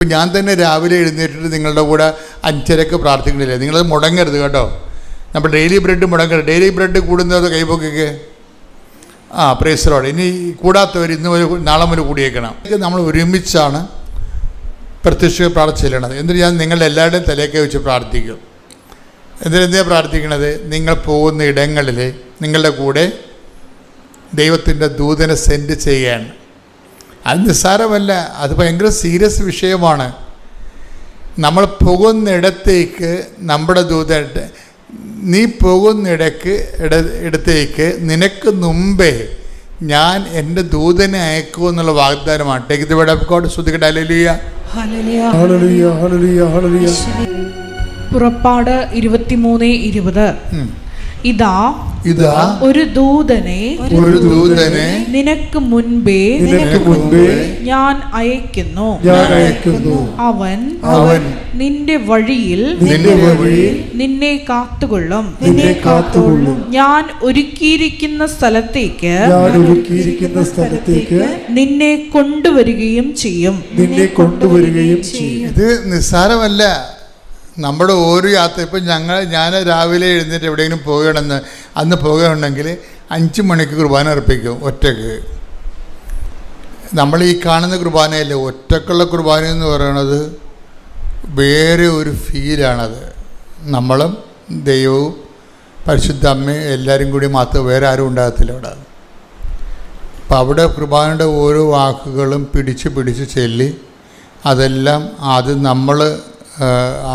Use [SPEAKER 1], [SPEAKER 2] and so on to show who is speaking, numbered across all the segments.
[SPEAKER 1] ഞാൻ തന്നെ രാവിലെ എഴുന്നേറ്റിട്ട് നിങ്ങളുടെ കൂടെ 5:30 പ്രാർത്ഥിക്കണില്ലേ? നിങ്ങളത് മുടങ്ങരുത് കേട്ടോ. നമ്മൾ ഡെയിലി ബ്രെഡ് മുടങ്ങരുത്. ഡെയിലി ബ്രെഡ് കൂടുന്നത് കൈപ്പൊക്കെ പ്രൈസ് ദി ലോർഡ്. ഇനി കൂടാത്തവർ ഇന്ന് നാളെ മുതൽ കൂടിയേക്കണം. നമ്മൾ ഒരുമിച്ചാണ് പ്രത്യക്ഷ പ്രാർത്ഥന ചെല്ലണത്. എന്നിട്ട് ഞാൻ നിങ്ങളുടെ എല്ലാവരുടെയും തലയൊക്കെ വെച്ച് പ്രാർത്ഥിക്കും. എന്തിനാ പ്രാർത്ഥിക്കണത്? നിങ്ങൾ പോകുന്ന ഇടങ്ങളിൽ നിങ്ങളുടെ കൂടെ ദൈവത്തിൻ്റെ ദൂതനെ സെൻഡ് ചെയ്യാൻ. അത് നിസ്സാരമല്ല, അത് ഭയങ്കര സീരിയസ് വിഷയമാണ്. നമ്മൾ പോകുന്നിടത്തേക്ക് നമ്മുടെ ദൂതൻ, നീ പോകുന്നിടത്തേക്ക് നിനക്ക് മുമ്പേ ഞാൻ എൻ്റെ ദൂതനെ അയക്കുമെന്നുള്ള വാഗ്ദാനമാണ്. Take the word of God. സ്തുതിക്കട്ടെ. ഹല്ലേലൂയ ഹല്ലേലൂയ ഹല്ലേലൂയ ഹല്ലേലൂയ.
[SPEAKER 2] പുറപ്പാട് 23:20. ഇതാ ഒരു ദൂതനെ നിനക്ക് മുൻപേ ഞാൻ അയക്കുന്നു. അവൻ നിന്റെ വഴിയിൽ നിന്നെ കാത്തുകൊള്ളും. ഞാൻ ഒരുക്കിയിരിക്കുന്ന സ്ഥലത്തേക്ക് നിന്നെ കൊണ്ടുവരികയും ചെയ്യും.
[SPEAKER 1] ഇത് നിസ്സാരമല്ല. നമ്മുടെ ഓരോ യാത്ര, ഇപ്പം ഞാൻ രാവിലെ എഴുന്നേറ്റ് എവിടെയെങ്കിലും പോകണമെന്ന് അന്ന് പോകുകയുണ്ടെങ്കിൽ 5 മണിക്ക് കുർബാന അർപ്പിക്കും ഒറ്റയ്ക്ക്. നമ്മൾ ഈ കാണുന്ന കുർബാനയല്ലേ, ഒറ്റക്കുള്ള കുർബാന എന്ന് പറയുന്നത് വേറെ ഒരു ഫീലാണത്. നമ്മളും ദൈവവും പരിശുദ്ധ അമ്മയും എല്ലാവരും കൂടി മാത്രം, വേറെ ആരും ഉണ്ടാകത്തില്ല അവിടെ. അപ്പം അവിടെ കുർബാനയുടെ ഓരോ വാക്കുകളും പിടിച്ച് ചൊല്ലി അതെല്ലാം അത് നമ്മൾ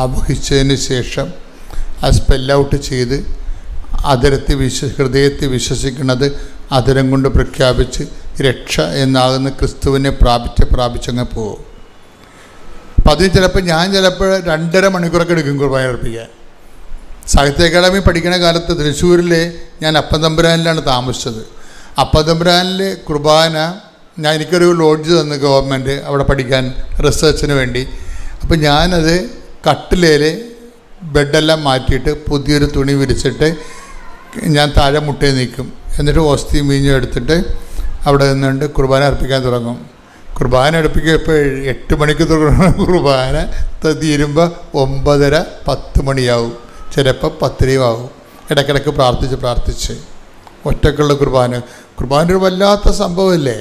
[SPEAKER 1] ആവഹിച്ചതിന് ശേഷം ആ സ്പെല്ലൗട്ട് ചെയ്ത് ഹൃദയത്തിൽ വിശ്വസിക്കുന്നത് അതിരം കൊണ്ട് പ്രഖ്യാപിച്ച് രക്ഷ എന്നാകുന്ന ക്രിസ്തുവിനെ പ്രാപിച്ചങ്ങ് പോകും. അപ്പം അതിന് ചിലപ്പോൾ 2.5 മണിക്കൂറൊക്കെ എടുക്കും കുർബാന അർപ്പിക്കാൻ. സാഹിത്യ അക്കാദമി പഠിക്കുന്ന കാലത്ത് തൃശ്ശൂരിൽ ഞാൻ അപ്പത്തമ്പുരാനിലാണ് താമസിച്ചത്. അപ്പത്തമ്പുരാനിൽ കുർബാന എനിക്കൊരു ലോഡ്ജ് തന്നു ഗവൺമെൻറ് അവിടെ പഠിക്കാൻ, റിസർച്ചിന് വേണ്ടി. അപ്പം ഞാനത് കട്ടിലേൽ ബെഡെല്ലാം മാറ്റിയിട്ട് പുതിയൊരു തുണി വിരിച്ചിട്ട് ഞാൻ താഴെ മുട്ടയിൽ നിൽക്കും. എന്നിട്ട് ഓസ്തി മീഞ്ഞും എടുത്തിട്ട് അവിടെ നിന്നുകൊണ്ട് കുർബാന അർപ്പിക്കാൻ തുടങ്ങും. കുർബാന അടുപ്പിക്കുമ്പോൾ 8 മണിക്ക് തുടങ്ങുന്ന കുർബാന തീരുമ്പോൾ 9:30-10 മണിയാവും, ചിലപ്പോൾ 10 ആവും. ഇടയ്ക്കിടയ്ക്ക് പ്രാർത്ഥിച്ച് ഒറ്റക്കുള്ള കുർബാന ഒരു വല്ലാത്ത സംഭവമല്ലേ.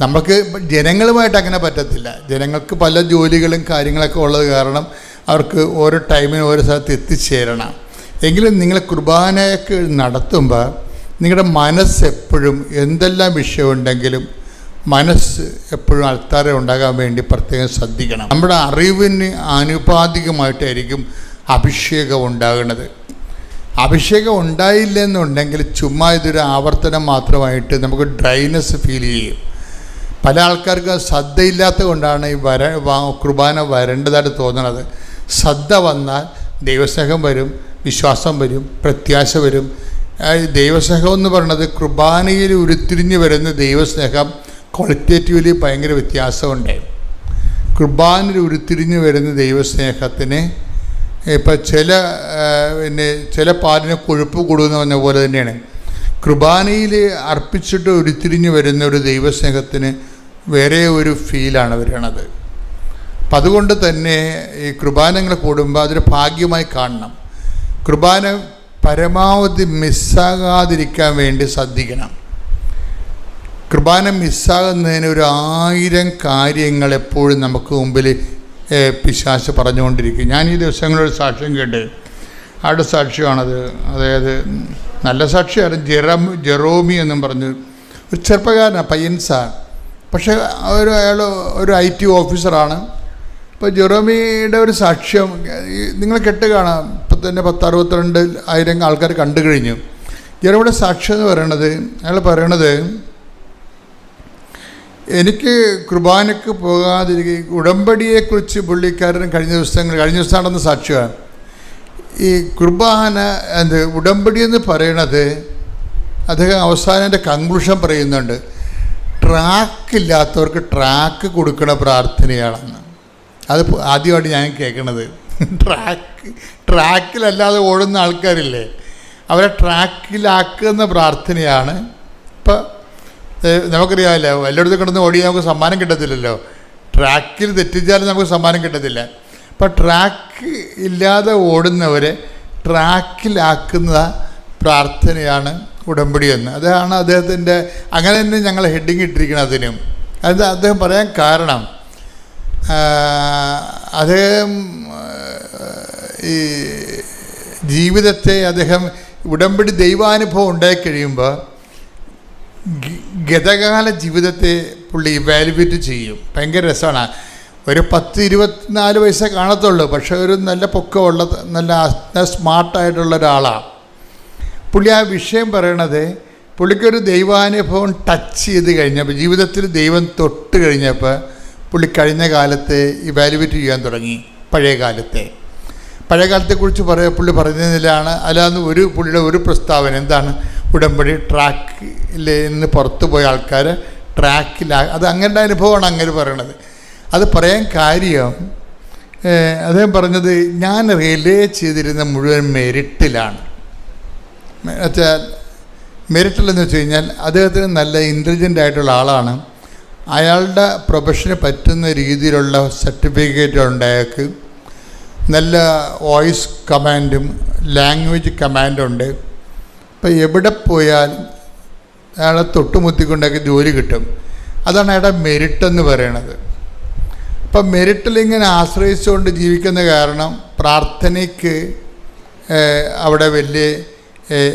[SPEAKER 1] നമുക്ക് ജനങ്ങളുമായിട്ട് അങ്ങനെ പറ്റത്തില്ല. ജനങ്ങൾക്ക് പല ജോലികളും കാര്യങ്ങളൊക്കെ ഉള്ളത് കാരണം അവർക്ക് ഓരോ ടൈമിന് ഓരോ സ്ഥലത്ത് എത്തിച്ചേരണം. എങ്കിലും നിങ്ങൾ കുർബാനയൊക്കെ നടത്തുമ്പോൾ നിങ്ങളുടെ മനസ്സെപ്പോഴും എന്തെല്ലാം വിഷയമുണ്ടെങ്കിലും മനസ്സ് എപ്പോഴും അൾത്താര ഉണ്ടാകാൻ വേണ്ടി പ്രത്യേകം ശ്രദ്ധിക്കണം. നമ്മുടെ അറിവിന് ആനുപാതികമായിട്ടായിരിക്കും അഭിഷേകം ഉണ്ടാകുന്നത്. അഭിഷേകം ഉണ്ടായില്ലെന്നുണ്ടെങ്കിൽ ചുമ്മാ ഇതൊരു ആവർത്തനം മാത്രമായിട്ട് നമുക്ക് ഡ്രൈനെസ് ഫീൽ ചെയ്യും. പല ആൾക്കാർക്ക് ശ്രദ്ധയില്ലാത്ത കൊണ്ടാണ് ഈ കുർബാന വരേണ്ടതായിട്ട് തോന്നുന്നത്. ശ്രദ്ധ വന്നാൽ ദൈവസ്നേഹം വരും, വിശ്വാസം വരും, പ്രത്യാശ വരും. ദൈവസ്നേഹം എന്ന് പറയുന്നത് കുർബാനയിൽ ഉരുത്തിരിഞ്ഞ് വരുന്ന ദൈവസ്നേഹം ക്വാളിറ്റേറ്റീവ്ലി ഭയങ്കര വ്യത്യാസമുണ്ട്. കുർബാനയിൽ ഉരുത്തിരിഞ്ഞ് വരുന്ന ദൈവസ്നേഹത്തിന് ഇപ്പം ചില പാലിന് കൊഴുപ്പ് കൂടുന്ന പറഞ്ഞ പോലെ തന്നെയാണ് കുർബാനയിൽ അർപ്പിച്ചിട്ട് ഉരുത്തിരിഞ്ഞ് വരുന്ന ഒരു ദൈവസ്നേഹത്തിന് വേറെ ഒരു ഫീലാണ് വരണത്. അപ്പം അതുകൊണ്ട് തന്നെ ഈ കുർബാനകൾ കൂടുമ്പോൾ അതൊരു ഭാഗ്യമായി കാണണം. കുർബാന പരമാവധി മിസ്സാകാതിരിക്കാൻ വേണ്ടി ശ്രദ്ധിക്കണം. കുർബാന മിസ്സാകുന്നതിന് 1000 കാര്യങ്ങൾ എപ്പോഴും നമുക്ക് മുമ്പിൽ പിശാച് പറഞ്ഞുകൊണ്ടിരിക്കും. ഞാൻ ഈ ദിവസങ്ങളൊരു സാക്ഷ്യം കേട്ട്, ആരുടെ സാക്ഷ്യമാണത്, അതായത് നല്ല സാക്ഷിയാണ്, ജെറോമി എന്നും പറഞ്ഞ് ഒരു ചെറുപ്പക്കാരനാണ്, പയ്യൻസാണ്. പക്ഷേ അയാൾ ഒരു IT ഓഫീസറാണ്. ഇപ്പോൾ ജെറോമിയുടെ ഒരു സാക്ഷ്യം നിങ്ങൾ കേട്ട് കാണാം. ഇപ്പം തന്നെ 10-62,000 ആൾക്കാർ കണ്ടു കഴിഞ്ഞു. ജെറോമിയുടെ സാക്ഷ്യം എന്ന് പറയണത്, അയാൾ പറയണത്, എനിക്ക് കുർബാനയ്ക്ക് പോകാതിരിക്കുക ഉടമ്പടിയെക്കുറിച്ച് പുള്ളിക്കാരൻ കഴിഞ്ഞ ദിവസം നടന്ന സാക്ഷ്യമാണ്. ഈ കുർബാന ഉടമ്പടി എന്ന് പറയണത് അദ്ദേഹം അവസാനം എൻ്റെ കൺക്ലൂഷൻ പറയുന്നുണ്ട്, ട്രാക്കില്ലാത്തവർക്ക് ട്രാക്ക് കൊടുക്കണ പ്രാർത്ഥനയാണെന്ന്. അത് ആദ്യമായിട്ട് ഞാൻ കേൾക്കണത്. ട്രാക്കിലല്ലാതെ ഓടുന്ന ആൾക്കാരില്ലേ, അവരെ ട്രാക്കിലാക്കുന്ന പ്രാർത്ഥനയാണ്. ഇപ്പം നമുക്കറിയാമല്ലോ, എല്ലായിടത്തും കിടന്ന് ഓടിയാൽ നമുക്ക് സമ്മാനം കിട്ടത്തില്ലല്ലോ. ട്രാക്കിൽ തെറ്റിച്ചാലും നമുക്ക് സമ്മാനം കിട്ടത്തില്ല. അപ്പം ട്രാക്ക് ഇല്ലാതെ ഓടുന്നവരെ ട്രാക്കിലാക്കുന്ന പ്രാർത്ഥനയാണ് ഉടമ്പടി എന്ന്. അതാണ് അദ്ദേഹത്തിൻ്റെ, അങ്ങനെ തന്നെ ഞങ്ങൾ ഹെഡിങ് ഇട്ടിരിക്കണം അതിനും. അത് അദ്ദേഹം പറയാൻ കാരണം, അദ്ദേഹം ഈ ജീവിതത്തെ അദ്ദേഹം ഉടമ്പടി ദൈവാനുഭവം ഉണ്ടായിക്കഴിയുമ്പോൾ ഗതകാല ജീവിതത്തെ പുള്ളി ഇവാലുവേറ്റ് ചെയ്യും. ഭയങ്കര രസമാണ്. ഒരു 10-24 വയസ്സേ കാണത്തുള്ളൂ, പക്ഷെ ഒരു നല്ല പൊക്കമുള്ള നല്ല സ്മാർട്ടായിട്ടുള്ള ഒരാളാണ് പുള്ളി. ആ വിഷയം പറയണത്, പുള്ളിക്കൊരു ദൈവാനുഭവം ടച്ച് ചെയ്ത് കഴിഞ്ഞപ്പോൾ, ജീവിതത്തിൽ ദൈവം തൊട്ട് കഴിഞ്ഞപ്പോൾ പുള്ളി കഴിഞ്ഞ കാലത്തെ ഇവാലുവേറ്റ് ചെയ്യാൻ തുടങ്ങി. പഴയ കാലത്തെക്കുറിച്ച് പുള്ളി പറഞ്ഞതിലാണ്. അല്ലാതെ പുള്ളിയുടെ ഒരു പ്രസ്താവന എന്താണ്, ഉടമ്പടി ട്രാക്കിൽ നിന്ന് പുറത്തു പോയ ആൾക്കാർ അത് അങ്ങനത്തെ അനുഭവമാണ് അങ്ങനെ പറയണത്. അത് പറയാൻ കാര്യം, അദ്ദേഹം പറഞ്ഞത്, ഞാൻ റിലേ ചെയ്തിരുന്ന മുഴുവൻ മെരിറ്റിലാണ്. വെച്ചാൽ മെരിറ്റിലെന്ന് വെച്ച് കഴിഞ്ഞാൽ അദ്ദേഹത്തിന് നല്ല ഇൻ്റലിജൻ്റ് ആയിട്ടുള്ള ആളാണ്. അയാളുടെ പ്രൊഫഷന് പറ്റുന്ന രീതിയിലുള്ള സർട്ടിഫിക്കറ്റ് ഉണ്ടായേക്ക്, നല്ല വോയിസ് കമാൻഡും ലാംഗ്വേജ് കമാൻഡുണ്ട്. അപ്പോൾ എവിടെ പോയാൽ അയാളെ തൊട്ടുമുത്തിക്കൊണ്ടൊക്കെ ജോലി കിട്ടും. അതാണ് അയാളുടെ മെരിറ്റെന്ന് പറയണത്. അപ്പം മെരിറ്റിലിങ്ങനെ ആശ്രയിച്ചുകൊണ്ട് ജീവിക്കുന്ന കാരണം പ്രാർത്ഥനയ്ക്ക് അവിടെ വലിയ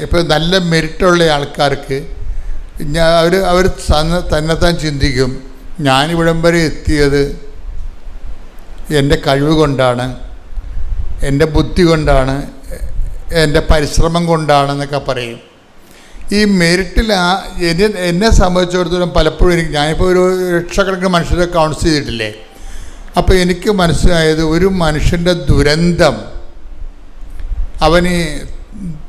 [SPEAKER 1] ഇപ്പോൾ നല്ല മെരിറ്റുള്ള ആൾക്കാർക്ക് അവർ തന്നെത്താൻ ചിന്തിക്കും, ഞാനിവിടം വരെ എത്തിയത് എൻ്റെ കഴിവ് കൊണ്ടാണ്, എൻ്റെ ബുദ്ധി കൊണ്ടാണ്, എൻ്റെ പരിശ്രമം കൊണ്ടാണെന്നൊക്കെ പറയും. ഈ മെരിറ്റിൽ എന്നെ സംബന്ധിച്ചിടത്തോളം പലപ്പോഴും ഞാനിപ്പോൾ ഒരു ലക്ഷക്കണക്കിന് മനുഷ്യരെ കൗൺസിൽ ചെയ്തിട്ടില്ലേ, അപ്പോൾ എനിക്ക് മനസ്സിലായത്, ഒരു മനുഷ്യൻ്റെ ദുരന്തം അവന്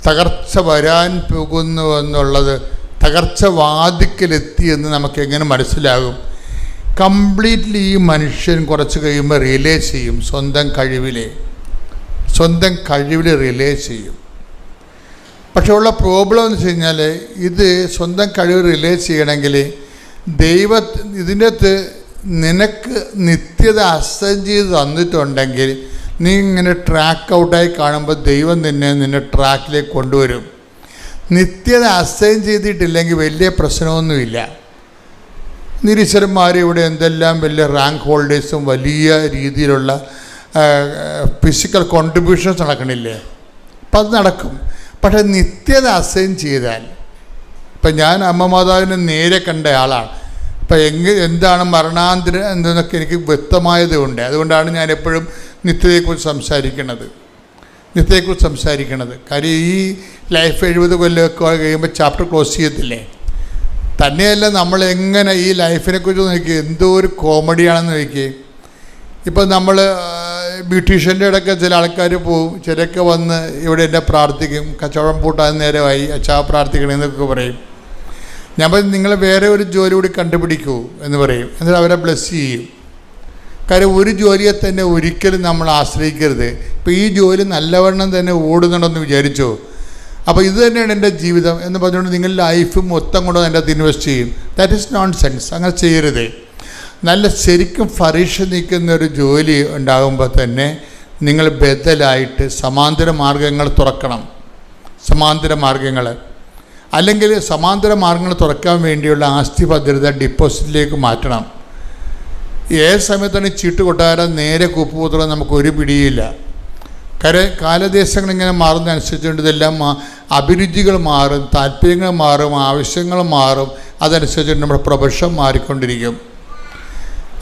[SPEAKER 1] തകർച്ച വരാൻ പോകുന്നു എന്നുള്ളത്, തകർച്ച വാതിക്കലെത്തിയെന്ന് നമുക്ക് എങ്ങനെ മനസ്സിലാകും? കംപ്ലീറ്റ്ലി ഈ മനുഷ്യൻ കുറച്ച് കഴിയുമ്പോൾ റിലേ ചെയ്യും, സ്വന്തം കഴിവിൽ റിലേ ചെയ്യും. പക്ഷെ ഉള്ള പ്രോബ്ലം എന്ന് വെച്ച് കഴിഞ്ഞാൽ, ഇത് സ്വന്തം കഴിവ് റിലേ ചെയ്യണമെങ്കിൽ ഇതിൻ്റെ അകത്ത് നിനക്ക് നിത്യത അസൈൻ ചെയ്ത് തന്നിട്ടുണ്ടെങ്കിൽ, നീ ഇങ്ങനെ ട്രാക്ക് ഔട്ടായി കാണുമ്പോൾ ദൈവം നിന്നെ ട്രാക്കിലേക്ക് കൊണ്ടുവരും. നിത്യത അസൈൻ ചെയ്തിട്ടില്ലെങ്കിൽ വലിയ പ്രശ്നമൊന്നുമില്ല. നിരീശ്വരന്മാർ ഇവിടെ എന്തെല്ലാം വലിയ റാങ്ക് ഹോൾഡേഴ്സും വലിയ രീതിയിലുള്ള ഫിസിക്കൽ കോൺട്രിബ്യൂഷൻസ് നടക്കണില്ലേ, അപ്പം അത് നടക്കും. പക്ഷേ നിത്യത അസൈൻ ചെയ്താൽ, ഇപ്പം ഞാൻ അമ്മ മാതാവിനെ നേരെ കണ്ട ആളാണ്. അപ്പം എന്താണ് മരണാന്തരം എന്നൊക്കെ എനിക്ക് വ്യക്തമായത് കൊണ്ട്, അതുകൊണ്ടാണ് ഞാൻ എപ്പോഴും നിത്യതയെക്കുറിച്ച് സംസാരിക്കണത്. കാര്യം ഈ ലൈഫ് 70 കൊല്ലമൊക്കെ കഴിയുമ്പോൾ ചാപ്റ്റർ ക്ലോസ് ചെയ്യത്തില്ലേ. തന്നെയല്ല, നമ്മളെങ്ങനെ ഈ ലൈഫിനെക്കുറിച്ച് നോക്കി എന്തോ ഒരു കോമഡിയാണെന്ന് നോക്കി. ഇപ്പം നമ്മൾ ബ്യൂട്ടീഷ്യൻ്റെ ഇടയ്ക്ക് ചില ആൾക്കാർ പോവും, ചിലരൊക്കെ വന്ന് ഇവിടെ എന്നെ പ്രാർത്ഥിക്കും, കച്ചവടം പൂട്ടാൻ നേരമായി, അച്ഛാ പ്രാർത്ഥിക്കണമെന്നൊക്കെ പറയും. ഞാൻ പറയും, നിങ്ങൾ വേറെ ഒരു ജോലി കൂടി കണ്ടുപിടിക്കൂ എന്ന് പറയും. എന്നിട്ട് അവരെ ബ്ലെസ് ചെയ്യും. കാര്യം ഒരു ജോലിയെ തന്നെ ഒരിക്കലും നമ്മൾ ആശ്രയിക്കരുത്. ഇപ്പോൾ ഈ ജോലി നല്ലവണ്ണം തന്നെ ഓടുന്നുണ്ടെന്ന് വിചാരിച്ചോ, അപ്പോൾ ഇത് തന്നെയാണ് എൻ്റെ ജീവിതം എന്ന് പറഞ്ഞുകൊണ്ട് നിങ്ങൾ ലൈഫ് മൊത്തം കൊണ്ട് എൻ്റെ അകത്ത് ഇൻവെസ്റ്റ് ചെയ്യും. That is known sense. അങ്ങനെ ചെയ്യരുത്. നല്ല ശരിക്കും ഫരീഷ് നിൽക്കുന്ന ഒരു ജോലി ഉണ്ടാകുമ്പോൾ തന്നെ നിങ്ങൾ ബദലായിട്ട് സമാന്തര മാർഗങ്ങൾ തുറക്കണം. അല്ലെങ്കിൽ സമാന്തര മാർഗങ്ങൾ തുറക്കാൻ വേണ്ടിയുള്ള ആസ്തി ഭദ്രത ഡിപ്പോസിറ്റിലേക്ക് മാറ്റണം. ഏത് സമയത്താണ് ചീട്ട് കൊട്ടാരം നേരെ കൂപ്പുപൂത്രം നമുക്കൊരു പിടിയില്ല. കാലദേശങ്ങൾ ഇങ്ങനെ മാറുന്നതനുസരിച്ചുകൊണ്ട് ഇതെല്ലാം അഭിരുചികൾ മാറും, താല്പര്യങ്ങൾ മാറും, ആവശ്യങ്ങൾ മാറും. അതനുസരിച്ച് നമ്മുടെ പ്രൊഫഷൻ മാറിക്കൊണ്ടിരിക്കും.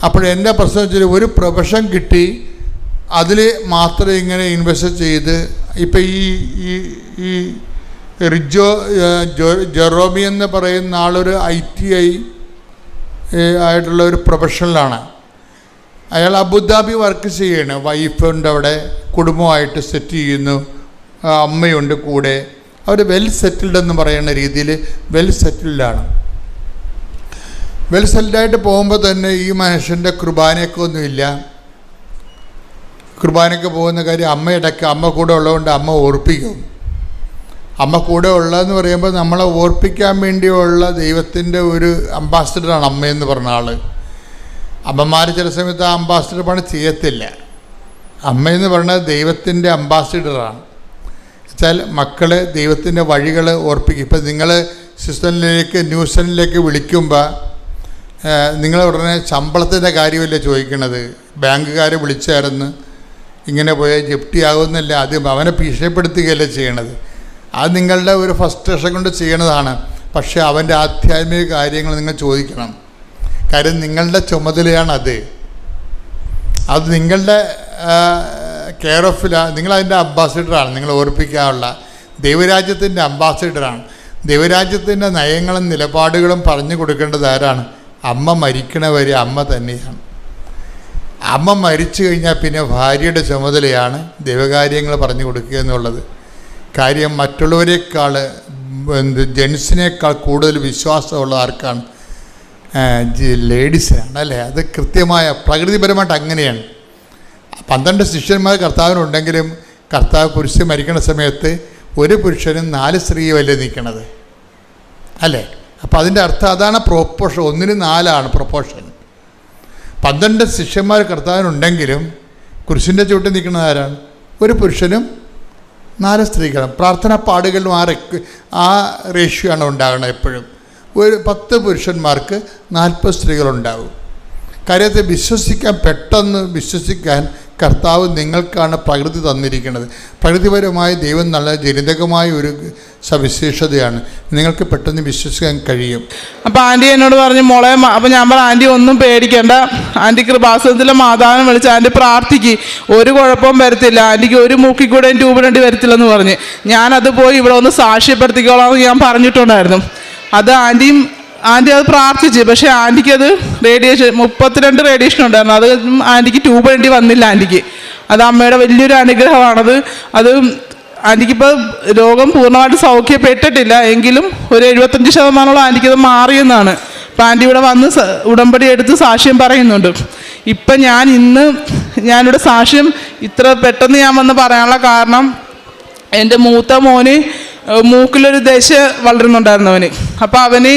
[SPEAKER 1] അപ്പോൾ എൻ്റെ പ്രശ്നം വെച്ചാൽ, ഒരു പ്രൊഫഷൻ കിട്ടി അതിൽ മാത്രം ഇങ്ങനെ ഇൻവെസ്റ്റ് ചെയ്ത്, ഇപ്പം ഈ ജെറോമി എന്ന് പറയുന്ന ആളൊരു ITI ആയിട്ടുള്ള ഒരു പ്രൊഫഷണലാണ്. അയാൾ അബുദാബി വർക്ക് ചെയ്യാണ്. വൈഫുണ്ട് അവിടെ, കുടുംബമായിട്ട് സെറ്റ് ചെയ്യുന്നു, അമ്മയുണ്ട് കൂടെ. അവർ വെൽ സെറ്റിൽഡ് എന്ന് പറയുന്ന രീതിയിൽ വെൽ സെറ്റിൽഡാണ്. വെൽ സെറ്റിൽഡായിട്ട് പോകുമ്പോൾ തന്നെ ഈ മനുഷ്യൻ്റെ കുർബാനയൊക്കെ ഒന്നുമില്ല. കുർബാനയ്ക്ക് പോകുന്ന കാര്യം അമ്മ കൂടെ ഉള്ളതുകൊണ്ട് അമ്മ ഓർപ്പിക്കും. അമ്മ കൂടെ ഉള്ളതെന്ന് പറയുമ്പോൾ നമ്മളെ ഓർപ്പിക്കാൻ വേണ്ടിയുള്ള ദൈവത്തിൻ്റെ ഒരു അംബാസിഡറാണ് അമ്മയെന്ന് പറഞ്ഞ ആൾ. അമ്മമാർ ചില സമയത്ത് ആ അംബാസിഡർ പണി ചെയ്യത്തില്ല. അമ്മയെന്ന് പറയുന്നത് ദൈവത്തിൻ്റെ അംബാസിഡറാണ്. വെച്ചാൽ മക്കളെ ദൈവത്തിൻ്റെ വഴികൾ ഓർപ്പിക്കും. ഇപ്പം നിങ്ങൾ ന്യൂസിലേക്ക് വിളിക്കുമ്പോൾ നിങ്ങൾ ഉടനെ ശമ്പളത്തിൻ്റെ കാര്യമല്ലേ ചോദിക്കണത്. ബാങ്കുകാർ വിളിച്ചായിരുന്നു ഇങ്ങനെ പോയാൽ ജപ്തിയാകുന്നില്ല, ആദ്യം അവനെ ഭീഷണിപ്പെടുത്തുകയല്ലേ ചെയ്യണത്. അത് നിങ്ങളുടെ ഒരു ഫ്രസ്ട്രേഷൻ കൊണ്ട് ചെയ്യണതാണ്. പക്ഷേ അവൻ്റെ ആധ്യാത്മിക കാര്യങ്ങൾ നിങ്ങൾ ചോദിക്കണം. കാര്യം നിങ്ങളുടെ ചുമതലയാണത്. അത് നിങ്ങളുടെ കെയർ ഓഫിലാണ്. നിങ്ങളതിൻ്റെ അംബാസിഡറാണ്. നിങ്ങൾ ഓർപ്പിക്കാനുള്ള ദൈവരാജ്യത്തിൻ്റെ അംബാസിഡറാണ്. ദൈവരാജ്യത്തിൻ്റെ നയങ്ങളും നിലപാടുകളും പറഞ്ഞു കൊടുക്കേണ്ടത് ആരാണ്? അമ്മ മരിക്കണവരെ അമ്മ തന്നെയാണ്. അമ്മ മരിച്ചു കഴിഞ്ഞാൽ പിന്നെ ഭാര്യയുടെ ചുമതലയാണ് ദൈവകാര്യങ്ങൾ പറഞ്ഞു കൊടുക്കുക എന്നുള്ളത്. കാര്യം മറ്റുള്ളവരെക്കാൾ ജെൻസിനേക്കാൾ കൂടുതൽ വിശ്വാസമുള്ള ആർക്കാണ്? ലേഡീസിനാണ്, അല്ലേ? അത് കൃത്യമായ പ്രകൃതിപരമായിട്ട് അങ്ങനെയാണ്. 12 ശിഷ്യന്മാർ കർത്താവിനുണ്ടെങ്കിലും കർത്താവ് കുരിശിൽ മരിക്കുന്ന സമയത്ത് ഒരു പുരുഷനും 4 സ്ത്രീയുമല്ലേ നിൽക്കണത്, അല്ലേ? അപ്പോൾ അതിൻ്റെ അർത്ഥം അതാണ് പ്രൊപ്പോർഷൻ. 1-ന് 4 പ്രൊപ്പോർഷൻ. 12 ശിഷ്യന്മാർ കർത്താവിനുണ്ടെങ്കിലും കുരിശിൻ്റെ ചുവട്ടിൽ നിൽക്കുന്നത് ആരാണ്? ഒരു പുരുഷനും 4 സ്ത്രീകളും. പ്രാർത്ഥനാ പാടുകളിലും ആ റേഷ്യോ ആണ് ഉണ്ടാകണം എപ്പോഴും. ഒരു 10 പുരുഷന്മാർക്ക് 40 സ്ത്രീകളുണ്ടാവും. കാര്യത്തെ പെട്ടെന്ന് വിശ്വസിക്കാൻ കർത്താവ് നിങ്ങൾക്കാണ് പ്രകൃതി തന്നിരിക്കുന്നത്. പ്രകൃതിപരമായി ദൈവം നല്ല ജനിതകമായ ഒരു സവിശേഷതയാണ്. നിങ്ങൾക്ക് പെട്ടെന്ന് വിശ്വസിക്കാൻ കഴിയും.
[SPEAKER 3] അപ്പോൾ ആൻറ്റി എന്നോട് പറഞ്ഞു, മോളെ, അപ്പോൾ ഞാൻ പറഞ്ഞു, ആൻറ്റി ഒന്നും പേടിക്കേണ്ട, ആൻറ്റി കൃപാസനത്തിലെ മാതാവിനെ വിളിച്ച് ആൻറ്റി പ്രാർത്ഥിക്ക്, ഒരു കുഴപ്പവും വരത്തില്ല, ആൻറ്റിക്ക് ഒരു മൂക്കിൽ കൂടെ ട്യൂബിടേണ്ടി വരത്തില്ലെന്ന് പറഞ്ഞ്. ഞാനത് പോയി ഇവിടെ ഒന്ന് സാക്ഷ്യപ്പെടുത്തിക്കോളാമെന്ന് ഞാൻ പറഞ്ഞിട്ടുണ്ടായിരുന്നു. അത് ആൻറ്റി അത് പ്രാർത്ഥിച്ച്. പക്ഷേ ആൻറ്റിക്കത് റേഡിയേഷൻ 32 റേഡിയേഷൻ ഉണ്ടായിരുന്നു. അത് ആൻറ്റിക്ക് ട്യൂബ് വേണ്ടി വന്നില്ല. ആൻറ്റിക്ക് അത് അമ്മയുടെ വലിയൊരു അനുഗ്രഹമാണത്. അത് ആൻറ്റിക്കിപ്പോൾ രോഗം പൂർണ്ണമായിട്ട് സൗഖ്യപ്പെട്ടിട്ടില്ല, എങ്കിലും ഒരു 75% ആൻറ്റിക്കത് മാറിയെന്നാണ്. അപ്പം ആൻറ്റി ഇവിടെ വന്ന് ഉടമ്പടി എടുത്ത് സാക്ഷ്യം പറയുന്നുണ്ട്. ഇപ്പം ഞാനിവിടെ സാക്ഷ്യം ഇത്ര പെട്ടെന്ന് ഞാൻ വന്ന് പറയാനുള്ള കാരണം, എൻ്റെ മൂത്ത മോന് മൂക്കിലൊരു ദശ വളരുന്നുണ്ടായിരുന്നു അവന്. അപ്പോൾ അവന്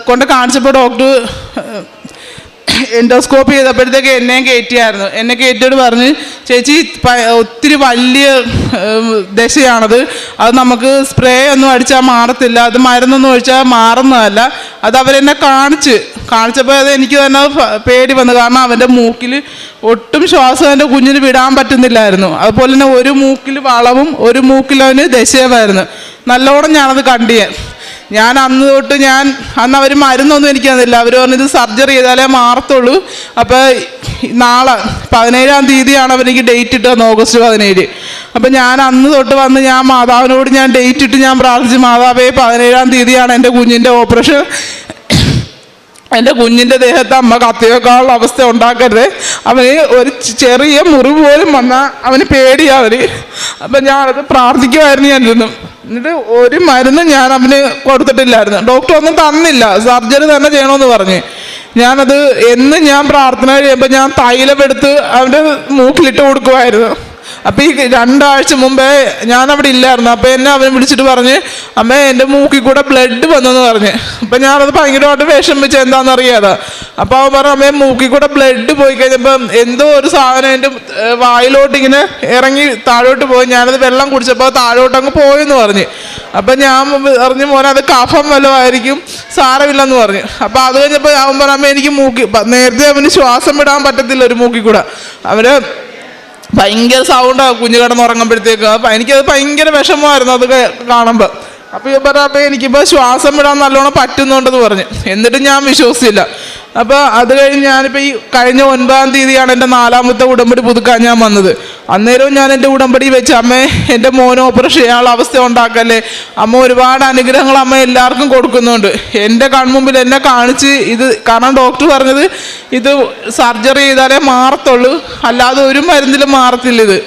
[SPEAKER 3] കൊണ്ട് കാണിച്ചപ്പോൾ ഡോക്ടർ എൻഡോസ്കോപ്പ് ചെയ്തപ്പോഴത്തേക്ക് എന്നെയും കയറ്റിയായിരുന്നു. എന്നെ കയറ്റിയോട് പറഞ്ഞ്, ചേച്ചി ഒത്തിരി വലിയ ദശയാണത്, അത് നമുക്ക് സ്പ്രേ ഒന്നും അടിച്ചാൽ മാറത്തില്ല, അത് മരുന്നൊന്നും ഒഴിച്ചാൽ മാറുന്നതല്ല. അത് അവരെന്നെ കാണിച്ചപ്പോൾ അത് എനിക്ക് തന്നെ പേടി വന്നു. കാരണം അവൻ്റെ മൂക്കിൽ ഒട്ടും ശ്വാസം എൻ്റെ കുഞ്ഞിന് വിടാൻ പറ്റുന്നില്ലായിരുന്നു. അതുപോലെ തന്നെ ഒരു മൂക്കിൽ വളവും ഒരു മൂക്കിൽ അവന് ദശയുമായിരുന്നു. നല്ലോണം ഞാനത് കണ്ടിയേ. ഞാൻ അന്ന് തൊട്ട് അന്ന് അവർ മരുന്നൊന്നും എനിക്ക് തന്നില്ല. അവർ പറഞ്ഞത് സർജറി ചെയ്താലേ മാറത്തുള്ളൂ. അപ്പോൾ നാളെ 17-ാം തീയതിയാണ് അവരെനിക്ക് ഡേറ്റ് ഇട്ടത്, ഓഗസ്റ്റ് 17. അപ്പം ഞാൻ അന്ന് തൊട്ട് വന്ന് ഞാൻ മാതാവിനോട് ഡേറ്റ് ഇട്ട് ഞാൻ പ്രാർത്ഥിച്ചു, മാതാവേ 17-ാം തീയതിയാണ് എൻ്റെ കുഞ്ഞിൻ്റെ ഓപ്പറേഷൻ, എൻ്റെ കുഞ്ഞിൻ്റെ ദേഹത്ത് അമ്മ കത്തിയേക്കാളുള്ള അവസ്ഥ ഉണ്ടാക്കരുത്, അവന് ഒരു ചെറിയ മുറിവ് പോലും വന്നാൽ അവന് പേടിയാവര്. അപ്പം ഞാനത് പ്രാർത്ഥിക്കുമായിരുന്നു. എന്നിട്ട് ഒരു മരുന്നും ഞാൻ അവന് കൊടുത്തിട്ടില്ലായിരുന്നു. ഡോക്ടർ ഒന്നും തന്നില്ല, സർജറി തന്നെ ചെയ്യണമെന്ന് പറഞ്ഞ്. ഞാനത് ഞാൻ പ്രാർത്ഥന കഴിയുമ്പോൾ ഞാൻ തൈലമെടുത്ത് അവൻ്റെ മൂക്കിലിട്ട് കൊടുക്കുമായിരുന്നു. അപ്പോൾ ഈ 2 ആഴ്ച മുമ്പേ ഞാനവിടെ ഇല്ലായിരുന്നു. അപ്പോൾ എന്നെ അവൻ വിളിച്ചിട്ട് പറഞ്ഞ്, അമ്മേ എൻ്റെ മൂക്കിൽ കൂടെ ബ്ലഡ് വന്നെന്ന് പറഞ്ഞ്. അപ്പം ഞാനത് ഭയങ്കരമായിട്ട് വിഷമിച്ച് എന്താണെന്നറിയാതെ. അപ്പോൾ അവൻ പറഞ്ഞു, അമ്മേ മൂക്കിൽ കൂടെ ബ്ലഡ് പോയി കഴിഞ്ഞപ്പം എന്തോ ഒരു സാധനം എൻ്റെ വായിലോട്ട് ഇങ്ങനെ ഇറങ്ങി താഴോട്ട് പോയി. ഞാനത് വെള്ളം കുടിച്ചപ്പോൾ താഴോട്ട് അങ്ങ് പോയെന്ന് പറഞ്ഞ്. അപ്പം ഞാൻ പറഞ്ഞു, മോനെ അത് കഫം വല്ലതും ആയിരിക്കും, സാരമില്ലെന്ന് പറഞ്ഞു. അപ്പോൾ അത് കഴിഞ്ഞപ്പോൾ അവൻ പറഞ്ഞു, അമ്മ എനിക്ക് നേരത്തെ അവന് ശ്വാസം വിടാൻ പറ്റത്തില്ല ഒരു മൂക്കിൽ കൂടെ, അവന് ഭയങ്കര സൗണ്ടാണ് കുഞ്ഞു കിടന്നുറങ്ങുമ്പോഴത്തേക്ക്. അപ്പം എനിക്കത് ഭയങ്കര വിഷമമായിരുന്നു അത് കാണുമ്പോൾ. അപ്പോൾ ഈ പറഞ്ഞപ്പോൾ എനിക്കിപ്പോൾ ശ്വാസം വിടാൻ നല്ലോണം പറ്റുന്നുണ്ടെന്ന് പറഞ്ഞു. എന്നിട്ടും ഞാൻ വിശ്വസിച്ചില്ല. അപ്പോൾ അത് കഴിഞ്ഞ് ഞാനിപ്പോൾ ഈ കഴിഞ്ഞ 9-ാം തീയതിയാണ് എൻ്റെ 4ാമത്തെ ഉടമ്പടി പുതുക്കാൻ ഞാൻ വന്നത്. അന്നേരവും ഞാൻ എൻ്റെ ഉടമ്പടി വെച്ച്, അമ്മേ എൻ്റെ മോന് ഓപ്പറേഷൻ ചെയ്യാനുള്ള അവസ്ഥ ഉണ്ടാക്കല്ലേ, അമ്മ ഒരുപാട് അനുഗ്രഹങ്ങൾ അമ്മ എല്ലാവർക്കും കൊടുക്കുന്നുണ്ട്. എൻ്റെ കൺമുമ്പിൽ എന്നെ കാണിച്ച് ഇത്, കാരണം ഡോക്ടർ പറഞ്ഞത് ഇത് സർജറി ചെയ്താലേ മാറത്തുള്ളൂ, അല്ലാതെ ഒരു മരുന്നിലും മാറത്തില്ല ഇത്.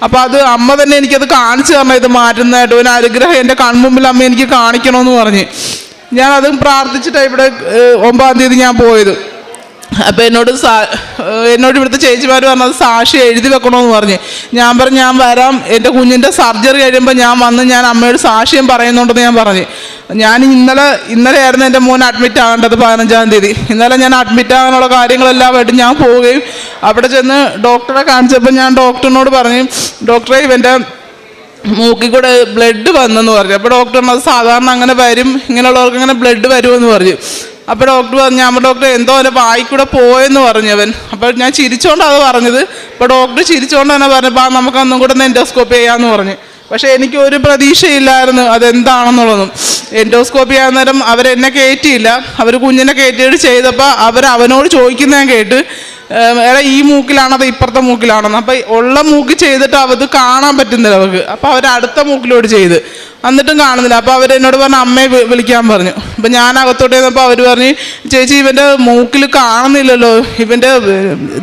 [SPEAKER 3] അപ്പോൾ അത് അമ്മ തന്നെ എനിക്കത് കാണിച്ചു തരണം, ഇത് മാറ്റുന്നതായിട്ട് ഒരു അനുഗ്രഹം എൻ്റെ കൺമുമ്പിൽ അമ്മ എനിക്ക് കാണിക്കണമെന്ന് പറഞ്ഞ് ഞാനതും പ്രാർത്ഥിച്ചിട്ടാണ് ഇവിടെ 9-ാം തീയതി ഞാൻ പോയത്. അപ്പോൾ എന്നോട് ഇവിടുത്തെ ചേച്ചിമാർ പറഞ്ഞത് സാക്ഷി എഴുതി വെക്കണമെന്ന് പറഞ്ഞ്. ഞാൻ പറഞ്ഞു ഞാൻ വരാം, എൻ്റെ കുഞ്ഞിൻ്റെ സർജറി കഴിയുമ്പോൾ ഞാൻ വന്ന് ഞാൻ അമ്മയോട് സാക്ഷ്യം പറയുന്നുണ്ടെന്ന് ഞാൻ പറഞ്ഞു. ഞാൻ ഇന്നലെയായിരുന്നു എൻ്റെ മോൻ അഡ്മിറ്റ് ആകേണ്ടത് 15-ാം തീയതി. ഇന്നലെ ഞാൻ അഡ്മിറ്റ് ആകാനുള്ള കാര്യങ്ങളെല്ലാമായിട്ട് ഞാൻ പോവുകയും അവിടെ ചെന്ന് ഡോക്ടറെ കാണിച്ചപ്പോൾ ഞാൻ ഡോക്ടറിനോട് പറഞ്ഞു, ഡോക്ടറെ ഇവൻ്റെ മൂക്കിൽ കൂടെ ബ്ലഡ് വന്നെന്ന് പറഞ്ഞു. അപ്പോൾ ഡോക്ടർ പറഞ്ഞത് സാധാരണ അങ്ങനെ വരും, ഇങ്ങനെയുള്ളവർക്ക് ഇങ്ങനെ ബ്ലഡ് വരുമെന്ന് പറഞ്ഞു. അപ്പോൾ ഡോക്ടർ പറഞ്ഞു, അമ്മ ഡോക്ടർ എന്തോ അവൻ്റെ വായിക്കൂടെ പോയെന്ന് പറഞ്ഞവൻ. അപ്പോൾ ഞാൻ ചിരിച്ചോണ്ടാണ് അത് പറഞ്ഞത്. അപ്പോൾ ഡോക്ടർ ചിരിച്ചോണ്ട് തന്നെ പറഞ്ഞപ്പോൾ നമുക്ക് ഒന്നും കൂടെ ഒന്ന് എൻഡോസ്കോപ്പി ചെയ്യാമെന്ന് പറഞ്ഞു. പക്ഷേ എനിക്ക് ഒരു പ്രതീക്ഷയില്ലായിരുന്നു അതെന്താണെന്നുള്ളതും. എൻഡോസ്കോപ്പി ചെയ്യാൻ നേരം അവരെന്നെ കയറ്റിയില്ല. അവർ കുഞ്ഞിനെ കയറ്റിയിട്ട് ചെയ്തപ്പോൾ അവനോട് ചോദിക്കുന്ന ഞാൻ കേട്ട്, എടാ ഈ മൂക്കിലാണോ അതോ ഇപ്പുറത്തെ മൂക്കിലാണെന്ന്. അപ്പം ഉള്ള മൂക്ക് ചെയ്തിട്ട് അത് കാണാൻ പറ്റുന്നില്ല അവർക്ക്. അപ്പോൾ അവർ അടുത്ത മൂക്കിലോട്ട് ചെയ്ത് എന്നിട്ടും കാണുന്നില്ല. അപ്പോൾ അവരെന്നോട് പറഞ്ഞു അമ്മയെ വിളിക്കാൻ പറഞ്ഞു. അപ്പം ഞാൻ അകത്തോട്ട് ചെന്നപ്പോൾ അവർ പറഞ്ഞു, ചേച്ചി ഇവൻ്റെ മൂക്കിൽ കാണുന്നില്ലല്ലോ, ഇവൻ്റെ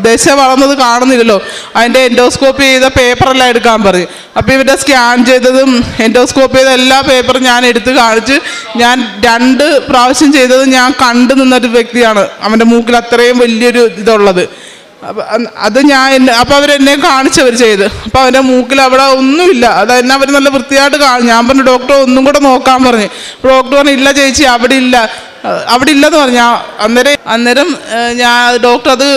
[SPEAKER 3] ദശ വളർന്നത് കാണുന്നില്ലല്ലോ, അതിൻ്റെ എൻഡോസ്കോപ്പി ചെയ്ത പേപ്പറെല്ലാം എടുക്കാൻ പറഞ്ഞു. അപ്പോൾ ഇവൻ്റെ സ്കാൻ ചെയ്തതും എൻഡോസ്കോപ്പി ചെയ്ത എല്ലാ പേപ്പറും ഞാൻ എടുത്ത് കാണിച്ച്, ഞാൻ 2 പ്രാവശ്യം ചെയ്തത് ഞാൻ കണ്ടു നിന്നൊരു വ്യക്തിയാണ് അവൻ്റെ മൂക്കിൽ അത്രയും വലിയൊരു ഇതുള്ളത്. അത് അപ്പോൾ അവരെന്നെ കാണിച്ചവർ ചെയ്ത്. അപ്പോൾ അവൻ്റെ മൂക്കിൽ അവിടെ ഒന്നുമില്ല. അത് തന്നെ അവർ നല്ല വൃത്തിയായിട്ട് ഞാൻ പറഞ്ഞു ഡോക്ടർ ഒന്നും കൂടെ നോക്കാൻ പറഞ്ഞു. ഡോക്ടർ പറഞ്ഞു ഇല്ല ചേച്ചി അവിടെ ഇല്ലെന്ന് പറഞ്ഞു. അന്നേരം ഞാൻ ഡോക്ടർ അത്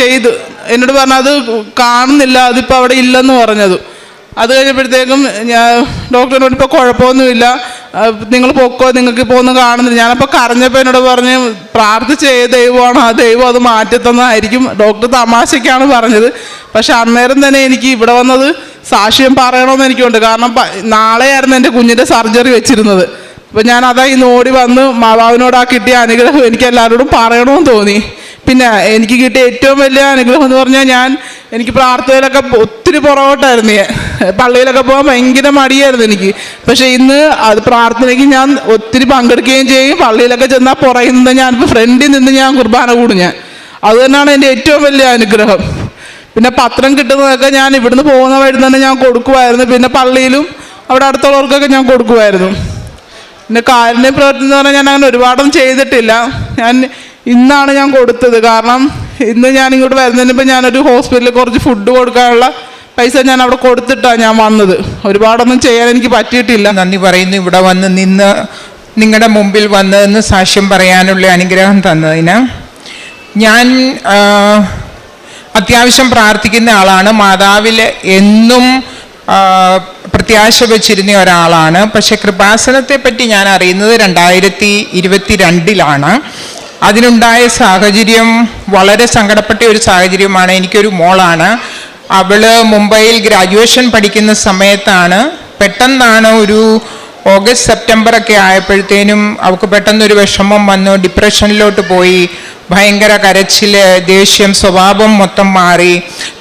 [SPEAKER 3] ചെയ്തു എന്നോട് പറഞ്ഞു അത് കാണുന്നില്ല, അതിപ്പോൾ അവിടെ ഇല്ലെന്ന് പറഞ്ഞത്. അത് കഴിഞ്ഞപ്പോഴത്തേക്കും ഞാൻ ഡോക്ടറിനോട് ഇപ്പോൾ കുഴപ്പമൊന്നുമില്ല, നിങ്ങൾ പൊക്കോ, നിങ്ങൾക്ക് ഇപ്പോൾ ഒന്നും കാണുന്നില്ല. ഞാനപ്പോൾ കരഞ്ഞപ്പോൾ എന്നോട് പറഞ്ഞ് പ്രാർത്ഥിച്ച ദൈവമാണോ ആ ദൈവം അത് മാറ്റിത്തന്നതായിരിക്കും. ഡോക്ടർ തമാശയ്ക്കാണ് പറഞ്ഞത്. പക്ഷെ അന്നേരം തന്നെ എനിക്ക് ഇവിടെ വന്നത് സാക്ഷ്യം പറയണമെന്ന് എനിക്കുണ്ട്. കാരണം നാളെയായിരുന്നു എൻ്റെ കുഞ്ഞിൻ്റെ സർജറി വെച്ചിരുന്നത്. അപ്പോൾ ഞാൻ ഇന്ന് ഓടി വന്ന് മാതാവിനോട് ആ കിട്ടിയ അനുഗ്രഹം എനിക്ക് എല്ലാവരോടും പറയണമെന്ന് തോന്നി. പിന്നെ എനിക്ക് കിട്ടിയ ഏറ്റവും വലിയ അനുഗ്രഹം എന്ന് പറഞ്ഞാൽ എനിക്ക് പ്രാർത്ഥനയിലൊക്കെ ഒത്തിരി പുറകോട്ടായിരുന്നു. പള്ളിയിലൊക്കെ പോകാൻ ഭയങ്കര മടിയായിരുന്നു എനിക്ക്. പക്ഷേ ഇന്ന് അത് പ്രാർത്ഥനയ്ക്ക് ഞാൻ ഒത്തിരി പങ്കെടുക്കുകയും ചെയ്യും. പള്ളിയിലൊക്കെ ചെന്നാൽ പുറകിൽ നിന്ന് ഞാനിപ്പോൾ ഫ്രണ്ടിൽ നിന്ന് ഞാൻ കുർബാന കൂടും. അത് തന്നെയാണ് എൻ്റെ ഏറ്റവും വലിയ അനുഗ്രഹം. പിന്നെ പത്രം കിട്ടുന്നതൊക്കെ ഞാൻ ഇവിടുന്ന് പോകുന്ന വഴി തന്നെ ഞാൻ കൊടുക്കുമായിരുന്നു. പിന്നെ പള്ളിയിലും അവിടെ അടുത്തുള്ളവർക്കൊക്കെ ഞാൻ കൊടുക്കുമായിരുന്നു. പിന്നെ കാരുണ്യ പ്രവർത്തനം എന്ന് പറഞ്ഞാൽ ഞാൻ അങ്ങനെ ഒരുപാടൊന്നും ചെയ്തിട്ടില്ല. ഇന്നാണ് ഞാൻ കൊടുത്തത്. കാരണം ഇന്ന് ഞാൻ ഇങ്ങോട്ട് വരുന്നതിനിപ്പോൾ ഞാനൊരു ഹോസ്പിറ്റലിൽ കുറച്ച് ഫുഡ് കൊടുക്കാനുള്ള പൈസ ഞാൻ അവിടെ കൊടുത്തിട്ടാണ് ഞാൻ വന്നത്. ഒരുപാടൊന്നും ചെയ്യാൻ എനിക്ക് പറ്റിയിട്ടില്ല.
[SPEAKER 4] നന്ദി പറയുന്നു ഇവിടെ വന്ന് നിന്ന് നിങ്ങളുടെ മുമ്പിൽ വന്നതെന്ന് സാക്ഷ്യം പറയാനുള്ള അനുഗ്രഹം തന്നതിന്. ഞാൻ അത്യാവശ്യം പ്രാർത്ഥിക്കുന്ന ആളാണ്. മാതാവിൽ എന്നും പ്രത്യാശ വെച്ചിരുന്ന ഒരാളാണ്. പക്ഷെ കൃപാസനത്തെ പറ്റി ഞാൻ അറിയുന്നത് 2022 അതിനുണ്ടായ സാഹചര്യം വളരെ സങ്കടപ്പെട്ട ഒരു സാഹചര്യമാണ്. എനിക്കൊരു മോളാണ്. അവള് മുംബൈയിൽ ഗ്രാജുവേഷൻ പഠിക്കുന്ന സമയത്താണ് പെട്ടെന്നാണ് ഒരു ഓഗസ്റ്റ് സെപ്റ്റംബറൊക്കെ ആയപ്പോഴത്തേനും അവൾക്ക് പെട്ടെന്നൊരു വിഷമം വന്നു, ഡിപ്രഷനിലോട്ട് പോയി, ഭയങ്കര കരച്ചിൽ, ദേഷ്യം, സ്വഭാവം മൊത്തം മാറി.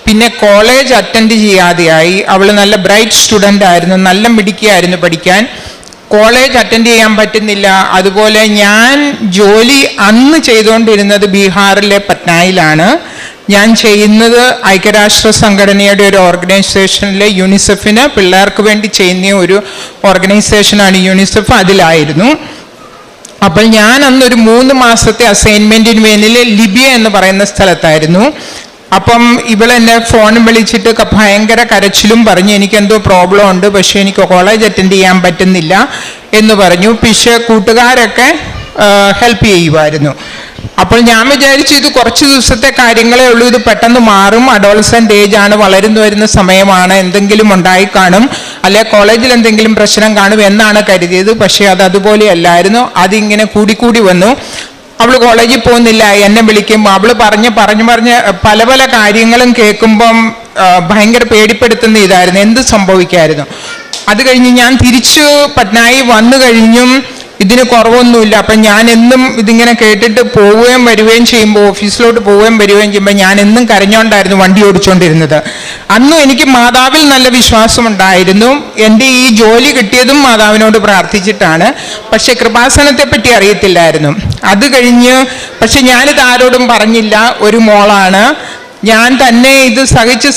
[SPEAKER 4] പിന്നെ കോളേജ് അറ്റൻഡ് ചെയ്യാതെയായി. അവൾ നല്ല ബ്രൈറ്റ് സ്റ്റുഡൻ്റ് ആയിരുന്നു, നല്ല മിടുക്കിയായിരുന്നു പഠിക്കാൻ. കോളേജ് അറ്റൻഡ് ചെയ്യാൻ പറ്റുന്നില്ല. അതുപോലെ ഞാൻ ജോലി അന്ന് ചെയ്തുകൊണ്ടിരുന്നത് ബീഹാറിലെ പട്നയിലാണ്. ഞാൻ ചെയ്യുന്നത് ഐക്യരാഷ്ട്ര സംഘടനയുടെ ഒരു ഓർഗനൈസേഷനിലെ യൂണിസെഫിന് പിള്ളേർക്ക് വേണ്ടി ചെയ്യുന്ന ഒരു ഓർഗനൈസേഷനാണ് യൂണിസെഫ്, അതിലായിരുന്നു. അപ്പോൾ ഞാൻ അന്നൊരു 3 മാസത്തെ അസൈൻമെൻറ്റിന് വേണ്ടി ലിബിയ എന്ന് പറയുന്ന സ്ഥലത്തായിരുന്നു. അപ്പം ഇവളെന്നെ ഫോണിൽ വിളിച്ചിട്ട് ഭയങ്കര കരച്ചിലും പറഞ്ഞു എനിക്കെന്തോ പ്രോബ്ലം ഉണ്ട്, പക്ഷേ എനിക്ക് കോളേജ് അറ്റൻഡ് ചെയ്യാൻ പറ്റുന്നില്ല എന്ന് പറഞ്ഞു. പക്ഷേ കൂട്ടുകാരൊക്കെ ഹെൽപ്പ് ചെയ്യുമായിരുന്നു. അപ്പോൾ ഞാൻ വിചാരിച്ചു ഇത് കുറച്ച് ദിവസത്തെ കാര്യങ്ങളേ ഉള്ളൂ, ഇത് പെട്ടെന്ന് മാറും, അഡോളസെൻ്റ് ഏജ് ആണ്, വളർന്നു വരുന്ന സമയമാണ്, എന്തെങ്കിലും ഉണ്ടായി കാണും, അല്ലെ കോളേജിൽ എന്തെങ്കിലും പ്രശ്നം കാണും എന്നാണ് കരുതിയത്. പക്ഷേ അത് അതുപോലെയല്ലായിരുന്നു. അതിങ്ങനെ കൂടിക്കൂടി വന്നു. അവൾ കോളേജിൽ പോകുന്നില്ല, എന്നെ വിളിക്കുമ്പോൾ അവൾ പറഞ്ഞ് പല പല കാര്യങ്ങളും കേൾക്കുമ്പം ഭയങ്കര പേടിപ്പെടുത്തുന്ന ഇതായിരുന്നു, എന്ത് സംഭവിക്കായിരുന്നു. അത് കഴിഞ്ഞ് ഞാൻ തിരിച്ചു പട്നായി വന്നു കഴിഞ്ഞും ഇതിന് കുറവൊന്നുമില്ല. അപ്പം ഞാൻ എന്നും ഇതിങ്ങനെ കേട്ടിട്ട് പോവുകയും വരികയും ചെയ്യുമ്പോൾ, ഓഫീസിലോട്ട് പോവുകയും വരികയും ചെയ്യുമ്പോൾ ഞാൻ എന്നും കരഞ്ഞുകൊണ്ടായിരുന്നു വണ്ടി ഓടിച്ചുകൊണ്ടിരുന്നത്. അന്നും എനിക്ക് മാതാവിൽ നല്ല വിശ്വാസമുണ്ടായിരുന്നു. എൻ്റെ ഈ ജോലി കിട്ടിയതും മാതാവിനോട് പ്രാർത്ഥിച്ചിട്ടാണ്. പക്ഷെ കൃപാസനത്തെ പറ്റി അറിയത്തില്ലായിരുന്നു. അത് കഴിഞ്ഞ് പക്ഷെ ഞാനിത് ആരോടും പറഞ്ഞില്ല. ഒരു മോളാണ്, ഞാൻ തന്നെ ഇത്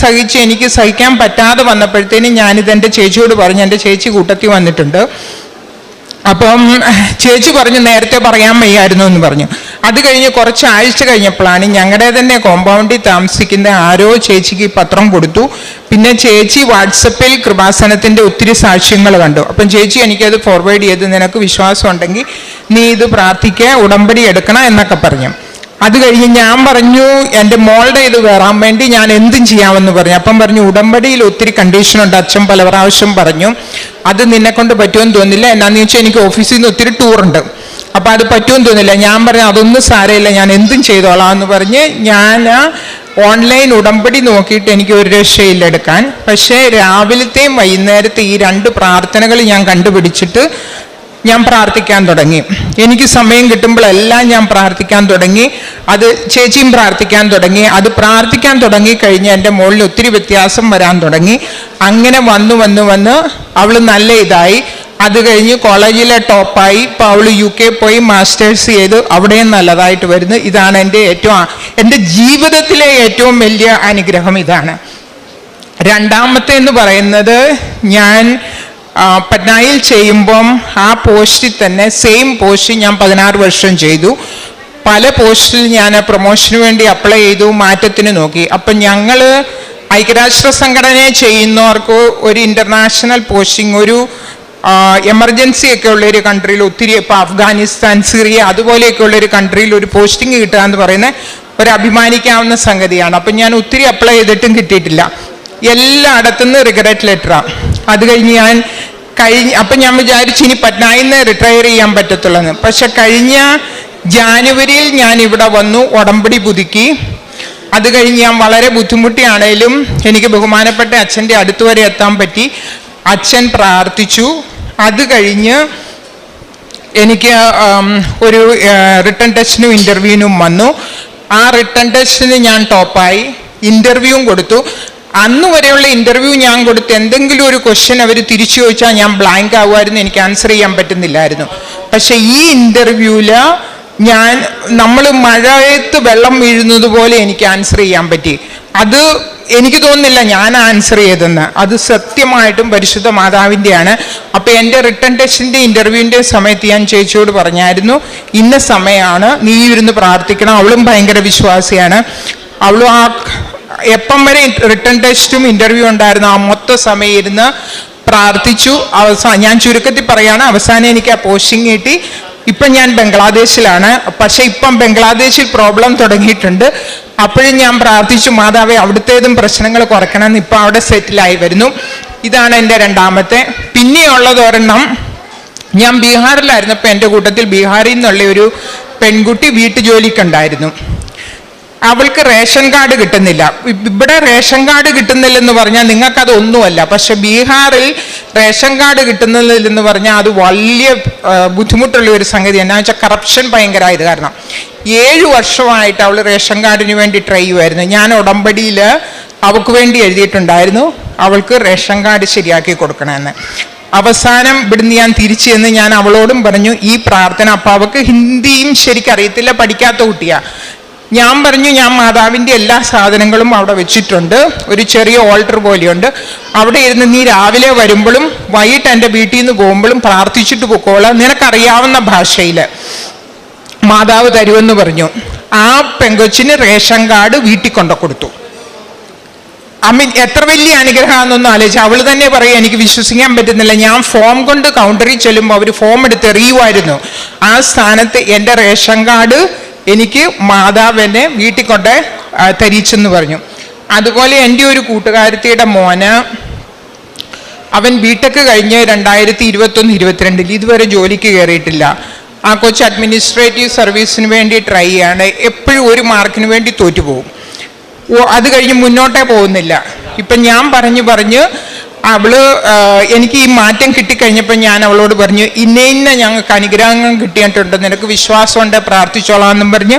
[SPEAKER 4] സഹിച്ച് എനിക്ക് സഹിക്കാൻ പറ്റാതെ വന്നപ്പോഴത്തേനും ഞാനിത് എൻ്റെ ചേച്ചിയോട് പറഞ്ഞു. എൻ്റെ ചേച്ചി കൂട്ടത്തിൽ വന്നിട്ടുണ്ട്. അപ്പം ചേച്ചി പറഞ്ഞു നേരത്തെ പറയാൻ വയ്യായിരുന്നു എന്ന് പറഞ്ഞു. അത് കഴിഞ്ഞ് കുറച്ച് ആഴ്ച കഴിഞ്ഞപ്പോഴാണ് ഞങ്ങളുടെ തന്നെ കോമ്പൗണ്ടിൽ താമസിക്കുന്ന ആരോ ചേച്ചിക്ക് പത്രം കൊടുത്തു. പിന്നെ ചേച്ചി വാട്സപ്പിൽ കൃപാസനത്തിൻ്റെ ഒത്തിരി സാക്ഷ്യങ്ങൾ കണ്ടു. അപ്പം ചേച്ചി എനിക്കത് ഫോർവേഡ് ചെയ്ത്, നിനക്ക് വിശ്വാസം ഉണ്ടെങ്കിൽ നീ ഇത് പ്രാർത്ഥിക്കുക, ഉടമ്പടി എടുക്കണം എന്നൊക്കെ പറഞ്ഞു. അത് കഴിഞ്ഞ് ഞാൻ പറഞ്ഞു എൻ്റെ മോളുടെ ഇത് കയറാൻ വേണ്ടി ഞാൻ എന്തും ചെയ്യാമെന്ന് പറഞ്ഞു. അപ്പം പറഞ്ഞു ഉടമ്പടിയിൽ ഒത്തിരി കണ്ടീഷനുണ്ട്, അച്ഛൻ പല പ്രാവശ്യം പറഞ്ഞു, അത് നിന്നെ കൊണ്ട് പറ്റുമെന്ന് തോന്നില്ല. എന്നാന്ന് വെച്ചാൽ എനിക്ക് ഓഫീസിൽ നിന്ന് ഒത്തിരി ടൂറുണ്ട്, അപ്പം അത് പറ്റുമെന്ന് തോന്നില്ല. ഞാൻ പറഞ്ഞു അതൊന്നും സാരമില്ല, ഞാൻ എന്തും ചെയ്തോളാം എന്ന് പറഞ്ഞ് ഞാൻ ഓൺലൈൻ ഉടമ്പടി നോക്കിയിട്ട് എനിക്ക് ഒരു രക്ഷയില്ല എടുക്കാൻ. പക്ഷേ രാവിലത്തെയും വൈകുന്നേരത്തെ ഈ 2 പ്രാർത്ഥനകൾ ഞാൻ കണ്ടുപിടിച്ചിട്ട് ഞാൻ പ്രാർത്ഥിക്കാൻ തുടങ്ങി. എനിക്ക് സമയം കിട്ടുമ്പോഴെല്ലാം ഞാൻ പ്രാർത്ഥിക്കാൻ തുടങ്ങി. അത് ചേച്ചിയും പ്രാർത്ഥിക്കാൻ തുടങ്ങി. അത് പ്രാർത്ഥിക്കാൻ തുടങ്ങി കഴിഞ്ഞ് എൻ്റെ മോളിൽ ഒത്തിരി വ്യത്യാസം വരാൻ തുടങ്ങി. അങ്ങനെ വന്ന് അവൾ നല്ല ഇതായി. അത് കഴിഞ്ഞ് കോളേജിലെ ടോപ്പായി. ഇപ്പോൾ അവൾ UK പോയി മാസ്റ്റേഴ്സ് ചെയ്ത് അവിടെയും നല്ലതായിട്ട് വരുന്നു. ഇതാണ് എൻ്റെ ജീവിതത്തിലെ ഏറ്റവും വലിയ അനുഗ്രഹം ഇതാണ്. രണ്ടാമത്തെ എന്ന് പറയുന്നത്, ഞാൻ പട്നയിൽ ചെയ്യുമ്പം ആ പോസ്റ്റിൽ തന്നെ സെയിം പോസ്റ്റ് ഞാൻ 16 വർഷം ചെയ്തു. പല പോസ്റ്റിൽ ഞാൻ പ്രൊമോഷന് വേണ്ടി അപ്ലൈ ചെയ്തു, മാറ്റത്തിന് നോക്കി. അപ്പം ഞങ്ങൾ ഐക്യരാഷ്ട്ര സംഘടനയെ ചെയ്യുന്നവർക്ക് ഒരു ഇൻ്റർനാഷണൽ പോസ്റ്റിംഗ്, ഒരു എമർജൻസി ഒക്കെ ഉള്ളൊരു കൺട്രിയിൽ ഒത്തിരി, ഇപ്പോൾ അഫ്ഗാനിസ്ഥാൻ, സിറിയ അതുപോലെയൊക്കെ ഉള്ളൊരു കൺട്രിയിൽ ഒരു പോസ്റ്റിംഗ് കിട്ടുക എന്ന് പറയുന്നത് ഒരു അഭിമാനിക്കാവുന്ന സംഗതിയാണ്. അപ്പം ഞാൻ ഒത്തിരി അപ്ലൈ ചെയ്തിട്ടും കിട്ടിയിട്ടില്ല. എല്ലായിടത്തുനിന്ന് റിഗ്രറ്റ് ലെറ്ററാണ്. അത് കഴിഞ്ഞ് അപ്പം ഞാൻ വിചാരിച്ചു ഇനി പട്നയിൽ നിന്ന് റിട്ടയർ ചെയ്യാൻ പറ്റത്തുള്ളൂ. പക്ഷെ കഴിഞ്ഞ ജാനുവരിയിൽ ഞാൻ ഇവിടെ വന്നു, ഉടമ്പടി പുതുക്കി. അത് കഴിഞ്ഞ് ഞാൻ വളരെ ബുദ്ധിമുട്ടിയാണേലും എനിക്ക് ബഹുമാനപ്പെട്ട അച്ഛൻ്റെ അടുത്ത് വരെ എത്താൻ പറ്റി. അച്ഛൻ പ്രാർത്ഥിച്ചു. അത് കഴിഞ്ഞ് എനിക്ക് ഒരു റിട്ടൺ ടെസ്റ്റിനും ഇൻ്റർവ്യൂവിനും വന്നു. ആ റിട്ടൺ ടെസ്റ്റിന് ഞാൻ ടോപ്പായി. ഇൻ്റർവ്യൂവും കൊടുത്തു. അന്ന് വരെയുള്ള ഇൻ്റർവ്യൂ ഞാൻ കൊടുത്ത് എന്തെങ്കിലും ഒരു ക്വസ്റ്റ്യൻ അവർ തിരിച്ചു ചോദിച്ചാൽ ഞാൻ ബ്ലാങ്ക് ആവുമായിരുന്നു, എനിക്ക് ആൻസർ ചെയ്യാൻ പറ്റുന്നില്ലായിരുന്നു. പക്ഷെ ഈ ഇൻ്റർവ്യൂവിൽ നമ്മൾ മഴയത്ത് വെള്ളം വീഴുന്നത് പോലെ എനിക്ക് ആൻസർ ചെയ്യാൻ പറ്റി. അത് എനിക്ക് തോന്നുന്നില്ല ഞാൻ ആൻസർ ചെയ്തെന്ന്. അത് സത്യമായിട്ടും പരിശുദ്ധ മാതാവിൻ്റെയാണ്. അപ്പോൾ എൻ്റെ റിട്ടൺ ടെസ്റ്റിൻ്റെ ഇൻ്റർവ്യൂവിൻ്റെ സമയത്ത് ഞാൻ ചേച്ചിയോട് പറഞ്ഞായിരുന്നു, ഇന്ന സമയമാണ്, നീ ഇരുന്ന് പ്രാർത്ഥിക്കണം. അവളും ഭയങ്കര വിശ്വാസിയാണ്. അവളും എപ്പം വരെ റിട്ടൺ ടെസ്റ്റും ഇൻ്റർവ്യൂ ഉണ്ടായിരുന്നു ആ മൊത്തം സമയം ഇരുന്ന് പ്രാർത്ഥിച്ചു. ഞാൻ ചുരുക്കത്തിൽ പറയാണ്, അവസാനം എനിക്ക് ആ പോസ്റ്റിംഗ് കിട്ടി. ഇപ്പം ഞാൻ ബംഗ്ലാദേശിലാണ്. പക്ഷെ ഇപ്പം ബംഗ്ലാദേശിൽ പ്രോബ്ലം തുടങ്ങിയിട്ടുണ്ട്. അപ്പോഴും ഞാൻ പ്രാർത്ഥിച്ചു, മാതാവേ അവിടുത്തേതും പ്രശ്നങ്ങൾ കുറയ്ക്കണമെന്ന്. ഇപ്പം അവിടെ സെറ്റിലായി വരുന്നു. ഇതാണ് എൻ്റെ രണ്ടാമത്തെ. പിന്നെയുള്ളത് ഒരെണ്ണം, ഞാൻ ബീഹാറിലായിരുന്നപ്പോൾ എൻ്റെ കൂട്ടത്തിൽ ബീഹാറിൽ നിന്നുള്ള ഒരു പെൺകുട്ടി വീട്ടുജോലിക്കുണ്ടായിരുന്നു. അവൾക്ക് റേഷൻ കാർഡ് കിട്ടുന്നില്ല. ഇവിടെ റേഷൻ കാർഡ് കിട്ടുന്നില്ലെന്ന് പറഞ്ഞാൽ നിങ്ങൾക്കതൊന്നുമല്ല. പക്ഷെ ബീഹാറിൽ റേഷൻ കാർഡ് കിട്ടുന്നില്ലെന്ന് പറഞ്ഞാൽ അത് വലിയ ബുദ്ധിമുട്ടുള്ള ഒരു സംഗതി. എന്നാന്ന് വെച്ചാൽ കറപ്ഷൻ ഭയങ്കരമായത് കാരണം 7 വർഷമായിട്ട് അവൾ റേഷൻ കാർഡിന് വേണ്ടി ട്രൈ ചെയ്യുമായിരുന്നു. ഞാൻ ഉടമ്പടിയിൽ അവൾക്ക് വേണ്ടി എഴുതിയിട്ടുണ്ടായിരുന്നു അവൾക്ക് റേഷൻ കാർഡ് ശരിയാക്കി കൊടുക്കണമെന്ന്. അവസാനം ഇവിടുന്ന് ഞാൻ തിരിച്ചു ചെന്ന് ഞാൻ അവളോടും പറഞ്ഞു ഈ പ്രാർത്ഥന. അപ്പം അവൾക്ക് ഹിന്ദിയും ശരിക്കറിയത്തില്ല, പഠിക്കാത്ത കുട്ടിയാണ്. ഞാൻ പറഞ്ഞു ഞാൻ മാതാവിൻ്റെ എല്ലാ സാധനങ്ങളും അവിടെ വെച്ചിട്ടുണ്ട്, ഒരു ചെറിയ ഓൾട്ടർ പോലെയുണ്ട്, അവിടെ ഇരുന്ന് നീ രാവിലെ വരുമ്പോഴും വൈകിട്ട് എൻ്റെ വീട്ടിൽ നിന്ന് പോകുമ്പോഴും പ്രാർത്ഥിച്ചിട്ട് പൊക്കോളാം, നിനക്കറിയാവുന്ന ഭാഷയിൽ മാതാവ് തരുമെന്ന് പറഞ്ഞു. ആ പെങ്കൊച്ചിന് റേഷൻ കാർഡ് വീട്ടിൽ കൊണ്ടു കൊടുത്തു. എത്ര വലിയ അനുഗ്രഹമാണെന്നൊന്നും ആലോചിച്ചു. അവൾ തന്നെ പറയും എനിക്ക് വിശ്വസിക്കാൻ പറ്റുന്നില്ല. ഞാൻ ഫോം കൊണ്ട് കൗണ്ടറിൽ ചെല്ലുമ്പോൾ അവർ ഫോം എടുത്ത് എറിയുമായിരുന്നു. ആ സ്ഥാനത്ത് എൻ്റെ റേഷൻ കാർഡ് എനിക്ക് മാതാവിനെ വീട്ടിൽ കൊണ്ട് തരിച്ചെന്ന് പറഞ്ഞു. അതുപോലെ എൻ്റെ ഒരു കൂട്ടുകാരത്തിയുടെ മോന്, അവൻ ബിടെക് കഴിഞ്ഞ് 2021-22 ഇതുവരെ ജോലിക്ക് കയറിയിട്ടില്ല. ആ കൊച്ച് അഡ്മിനിസ്ട്രേറ്റീവ് സർവീസിന് വേണ്ടി ട്രൈ ചെയ്യാണ്. എപ്പോഴും ഒരു മാർക്കിന് വേണ്ടി തോറ്റുപോകും. അത് കഴിഞ്ഞ് മുന്നോട്ടേ പോകുന്നില്ല. ഇപ്പം ഞാൻ പറഞ്ഞ് അവള് എനിക്ക് ഈ മാറ്റം കിട്ടിക്കഴിഞ്ഞപ്പോൾ ഞാൻ അവളോട് പറഞ്ഞു ഇന്ന ഞങ്ങൾക്ക് അനുഗ്രഹങ്ങൾ കിട്ടിയിട്ടുണ്ട്, നിനക്ക് വിശ്വാസമുണ്ട്, പ്രാർത്ഥിച്ചോളാം എന്നും പറഞ്ഞ്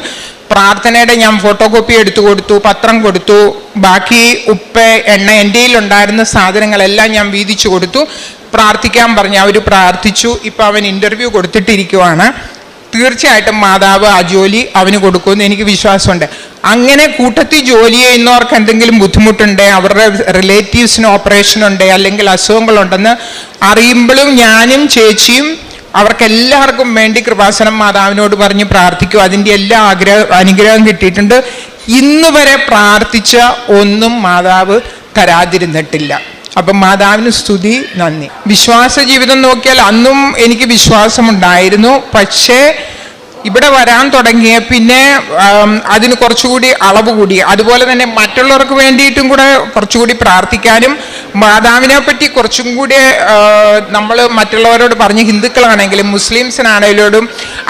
[SPEAKER 4] പ്രാർത്ഥനയുടെ ഞാൻ ഫോട്ടോ കോപ്പി എടുത്തു കൊടുത്തു, പത്രം കൊടുത്തു, ബാക്കി ഉപ്പ് എണ്ണ എൻ്റെ ഉണ്ടായിരുന്ന സാധനങ്ങളെല്ലാം ഞാൻ വീതിച്ചു കൊടുത്തു. പ്രാർത്ഥിക്കാൻ പറഞ്ഞു. അവർ പ്രാർത്ഥിച്ചു. ഇപ്പം അവൻ ഇൻ്റർവ്യൂ കൊടുത്തിട്ടിരിക്കുവാണ്. തീർച്ചയായിട്ടും മാതാവ് ആ ജോലി അവന് കൊടുക്കുമെന്ന് എനിക്ക് വിശ്വാസമുണ്ട്. അങ്ങനെ കൂട്ടത്തിൽ ജോലി ചെയ്യുന്നവർക്ക് എന്തെങ്കിലും ബുദ്ധിമുട്ടുണ്ട്, അവരുടെ റിലേറ്റീവ്സിന് ഓപ്പറേഷൻ ഉണ്ട് അല്ലെങ്കിൽ അസുഖങ്ങളുണ്ടെന്ന് അറിയുമ്പോഴും ഞാനും ചേച്ചിയും അവർക്കെല്ലാവർക്കും വേണ്ടി കൃപാസനം മാതാവിനോട് പറഞ്ഞ് പ്രാർത്ഥിക്കും. അതിൻ്റെ എല്ലാ അനുഗ്രഹം കിട്ടിയിട്ടുണ്ട്. ഇന്ന് വരെ പ്രാർത്ഥിച്ച ഒന്നും മാതാവ് തരാതിരുന്നിട്ടില്ല. അപ്പം മാതാവിന് സ്തുതി, നന്ദി. വിശ്വാസ ജീവിതം നോക്കിയാൽ അന്നും എനിക്ക് വിശ്വാസമുണ്ടായിരുന്നു. പക്ഷേ ഇവിടെ വരാൻ തുടങ്ങിയ പിന്നെ അതിന് കുറച്ചുകൂടി അളവ് കൂടി. അതുപോലെ തന്നെ മറ്റുള്ളവർക്ക് വേണ്ടിയിട്ടും കൂടെ കുറച്ചുകൂടി പ്രാർത്ഥിക്കാനും മാതാവിനെ പറ്റി കുറച്ചും കൂടി നമ്മൾ മറ്റുള്ളവരോട് പറഞ്ഞ്, ഹിന്ദുക്കളാണെങ്കിലും മുസ്ലിംസിനാണെങ്കിലും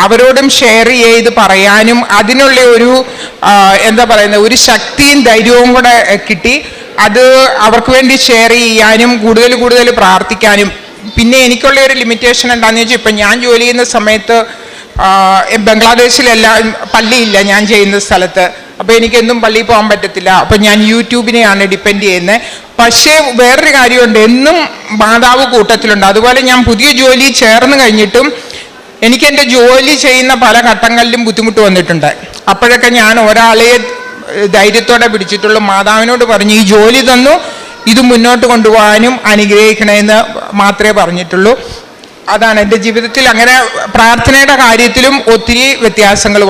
[SPEAKER 4] അവരോടും ഷെയർ ചെയ്ത് പറയാനും അതിനുള്ള ഒരു എന്താ പറയുന്നത്, ഒരു ശക്തിയും ധൈര്യവും കൂടെ കിട്ടി. അത് അവർക്ക് വേണ്ടി ഷെയർ ചെയ്യാനും കൂടുതൽ പ്രാർത്ഥിക്കാനും. പിന്നെ എനിക്കുള്ള ഒരു ലിമിറ്റേഷൻ എന്താണെന്ന് വെച്ചാൽ, ഇപ്പം ഞാൻ ജോലി ചെയ്യുന്ന സമയത്ത് ബംഗ്ലാദേശിലെല്ലാം പള്ളിയില്ല ഞാൻ ചെയ്യുന്ന സ്ഥലത്ത്. അപ്പോൾ എനിക്കെന്നും പള്ളിയിൽ പോകാൻ പറ്റത്തില്ല. അപ്പം ഞാൻ യൂട്യൂബിനെയാണ് ഡിപ്പെൻഡ് ചെയ്യുന്നത്. പക്ഷേ വേറൊരു കാര്യമുണ്ട്, എന്നും മാതാവ് കൂട്ടത്തിലുണ്ട്. അതുപോലെ ഞാൻ പുതിയ ജോലി ചേർന്ന് കഴിഞ്ഞിട്ടും എനിക്ക് എൻ്റെ ജോലി ചെയ്യുന്ന പല ഘട്ടങ്ങളിലും ബുദ്ധിമുട്ട് വന്നിട്ടുണ്ട്. അപ്പോഴൊക്കെ ഞാൻ ഒരാളെ ധൈര്യത്തോടെ പിടിച്ചിട്ടുള്ളൂ. മാതാവിനോട് പറഞ്ഞു, ഈ ജോലി തന്നു, ഇത് മുന്നോട്ട് കൊണ്ടുപോകാനും അനുഗ്രഹിക്കണമെന്ന് മാത്രമേ പറഞ്ഞിട്ടുള്ളൂ. അതാണ് എൻ്റെ ജീവിതത്തിൽ. അങ്ങനെ പ്രാർത്ഥനയുടെ കാര്യത്തിലും ഒത്തിരി വ്യത്യാസങ്ങൾ വന്നു.